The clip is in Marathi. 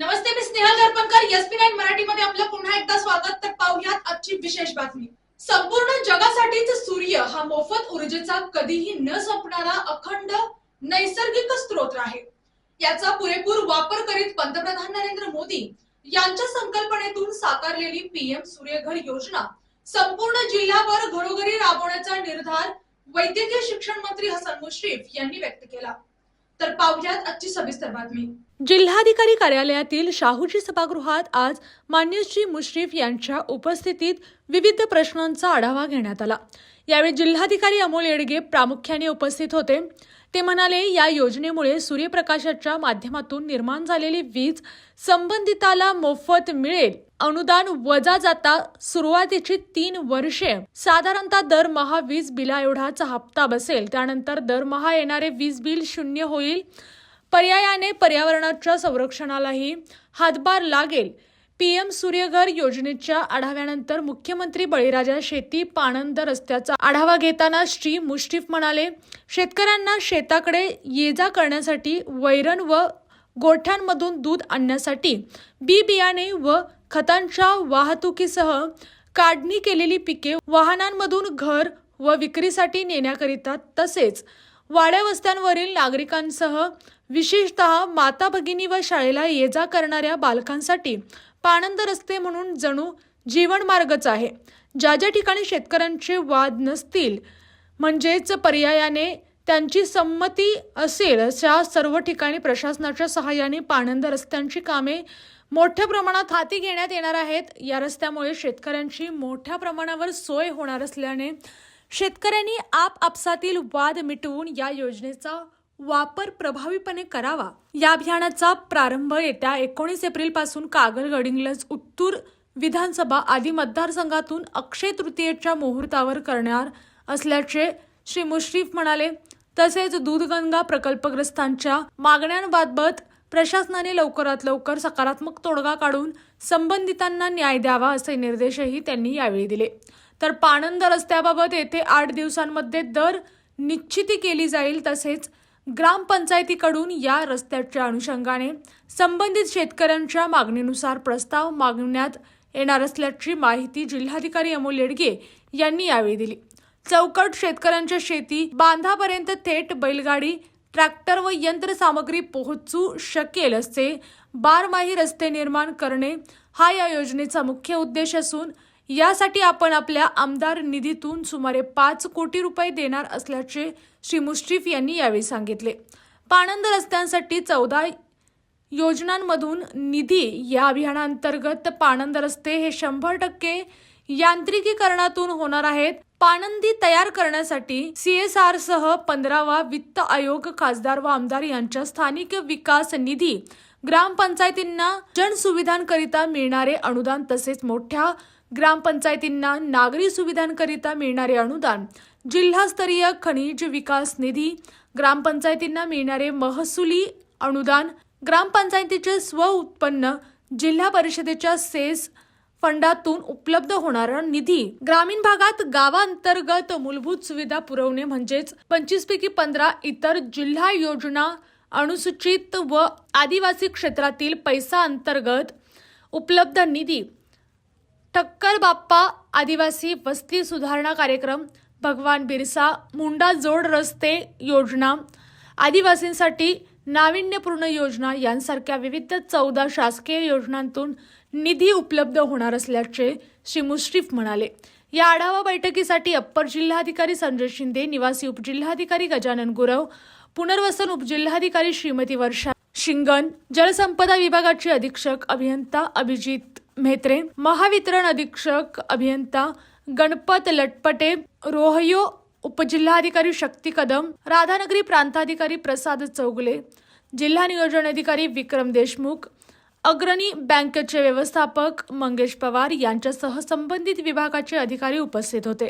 नमस्ते, मी स्नेहल दर्पणकर. SP9 मराठीमध्ये आपलं पुन्हा एकदा स्वागत. तर पाहूयात आजची विशेष बातमी. संपूर्ण जगासाठीच सूर्य हा मोफत ऊर्जेचा कधीही न संपणारा अखंड नैसर्गिक स्रोत आहे. याचा पुरेपूर वापर करीत पंतप्रधान नरेंद्र मोदी यांच्या संकल्पनेतून साकारलेली PM सूर्यघर योजना संपूर्ण जिल्ह्यावर घरोघरी राबवण्याचा निर्धार वैद्यकीय शिक्षण मंत्री हसन मुश्रीफ यांनी व्यक्त केला. तर पाहूयात आजची सविस्तर बातमी. जिल्हाधिकारी कार्यालयातील शाहूजी सभागृहात आज मान्य श्री मुश्रीफ यांच्या उपस्थितीत विविध प्रश्नांचा आढावा घेण्यात आला. यावेळी जिल्हाधिकारी अमोल येडगे प्रामुख्याने उपस्थित होते. ते म्हणाले, या योजनेमुळे सूर्यप्रकाशाच्या माध्यमातून निर्माण झालेली वीज संबंधिताला मोफत मिळेल. अनुदान वजा जाता सुरुवातीची 3 वर्षे साधारणतः दरमहा वीज बिला एवढाच हप्ता बसेल. त्यानंतर दरमहा येणारे वीज बिल 0 होईल. पर्यायाने पर्यावरणाच्या संरक्षणालाही हातभार लागेल. PM सूर्यघर योजनेच्या आढाव्यानंतर मुख्यमंत्री बळीराजा शेती पाणंद रस्त्याचा आढावा घेताना श्री मुश्रीफ म्हणाले, शेतकऱ्यांना शेताकडे ये-जा करण्यासाठी वैरण व गोठ्यांमधून दूध आणण्यासाठी बी बियाणे व खतांच्या वाहतुकीसह काढणी केलेली पिके वाहनांमधून घर व विक्रीसाठी नेण्याकरिता तसेच वाड्या वस्त्यांवरील नागरिकांसह विशेषतः माता भगिनी व शाळेला ये-जा करणाऱ्या बालकांसाठी पाणंद रस्ते म्हणून जणू जीवनमार्गच आहे. ज्या ज्या ठिकाणी शेतकऱ्यांचे वाद नसतील म्हणजेच पर्यायाने त्यांची संमती असेल अशा सर्व ठिकाणी प्रशासनाच्या सहाय्याने पाणंद रस्त्यांची कामे मोठ्या प्रमाणात हाती घेण्यात येणार आहेत. या रस्त्यामुळे शेतकऱ्यांची मोठ्या प्रमाणावर सोय होणार असल्याने शेतकऱ्यांनी आपापसातील वाद मिटवून या योजनेचा वापर प्रभावीपणे करावा. या अभियानाचा प्रारंभ येत्या 19 एप्रिल पासून कागल, गडिंग्लज, उत्तूर विधानसभा आदी मतदारसंघातून अक्षय तृतीयेच्या मुहूर्तावर करणार असल्याचे श्री मुश्रीफ म्हणाले. तसेच दूधगंगा प्रकल्पग्रस्तांच्या मागण्यांबाबत प्रशासनाने लवकरात लवकर सकारात्मक तोडगा काढून संबंधितांना न्याय द्यावा असे निर्देशही त्यांनी यावेळी दिले. तर पाणंद रस्त्याबाबत येथे 8 दिवसांमध्ये दर निश्चिती केली जाईल. तसेच ग्रामपंचायतीकडून या रस्त्याच्या अनुषंगाने संबंधित शेतकऱ्यांच्या मागणीनुसार प्रस्ताव मागवण्यात येणार असल्याची माहिती जिल्हाधिकारी अमोल येडगे यांनी यावेळी दिली. चौकट शेतकऱ्यांच्या शेती बांधापर्यंत थेट बैलगाडी, ट्रॅक्टर व यंत्रसामग्री पोहोचू शकेल असे बारमाही रस्ते निर्माण करणे हा या योजनेचा मुख्य उद्देश असून यासाठी आपण आपल्या आमदार निधीतून सुमारे 5 कोटी रुपये देणार असल्याचे श्री मुश्रीफ यांनी यावेळी सांगितले. पाणंद रस्त्यांसाठी 14 योजनांमधून निधी या अभियानांतर्गत पाणंद रस्ते हे 100% यांत्रिकीकरणातून होणार आहेत. पाणंदी तयार करण्यासाठी CSR सह 15वा वित्त आयोग, खासदार व आमदार यांच्या स्थानिक विकास निधी, ग्रामपंचायतींना जनसुविधांकरिता मिळणारे अनुदान तसेच मोठ्या ग्रामपंचायतींना नागरी सुविधांकरिता मिळणारे अनुदान, जिल्हास्तरीय खनिज विकास निधी, ग्रामपंचायतींना मिळणारे महसुली अनुदान, ग्रामपंचायतीचे स्व उत्पन्न, जिल्हा परिषदेच्या सेस फंडातून उपलब्ध होणारा निधी, ग्रामीण भागात गावांतर्गत मूलभूत सुविधा पुरवणे म्हणजेच 25 पैकी 15 इतर जिल्हा योजना, अनुसूचित व आदिवासी क्षेत्रातील पैसा अंतर्गत उपलब्ध निधी, ठक्कर बाप्पा आदिवासी वस्ती सुधारणा कार्यक्रम, भगवान बिरसा मुंडा जोड रस्ते योजना, आदिवासींसाठी नाविन्यपूर्ण योजना यांसारख्या विविध 14 शासकीय योजनांतून निधी उपलब्ध होणार असल्याचे श्री मुश्रीफ म्हणाले. या आढावा बैठकीसाठी अप्पर जिल्हाधिकारी संजय शिंदे, निवासी उपजिल्हाधिकारी गजानन गुरव, पुनर्वसन उपजिल्हाधिकारी श्रीमती वर्षा शिंगण, जलसंपदा विभागाचे अधीक्षक अभियंता अभिजित म्हेत्रे, महावितरण अधीक्षक अभियंता गणपत लटपटे, रोहयो उपजिल्हाधिकारी शक्ती कदम, राधानगरी प्रांताधिकारी प्रसाद चौगले, जिल्हा नियोजन अधिकारी विक्रम देशमुख, अग्रणी बँकेचे व्यवस्थापक मंगेश पवार यांच्यासह संबंधित विभागाचे अधिकारी उपस्थित होते.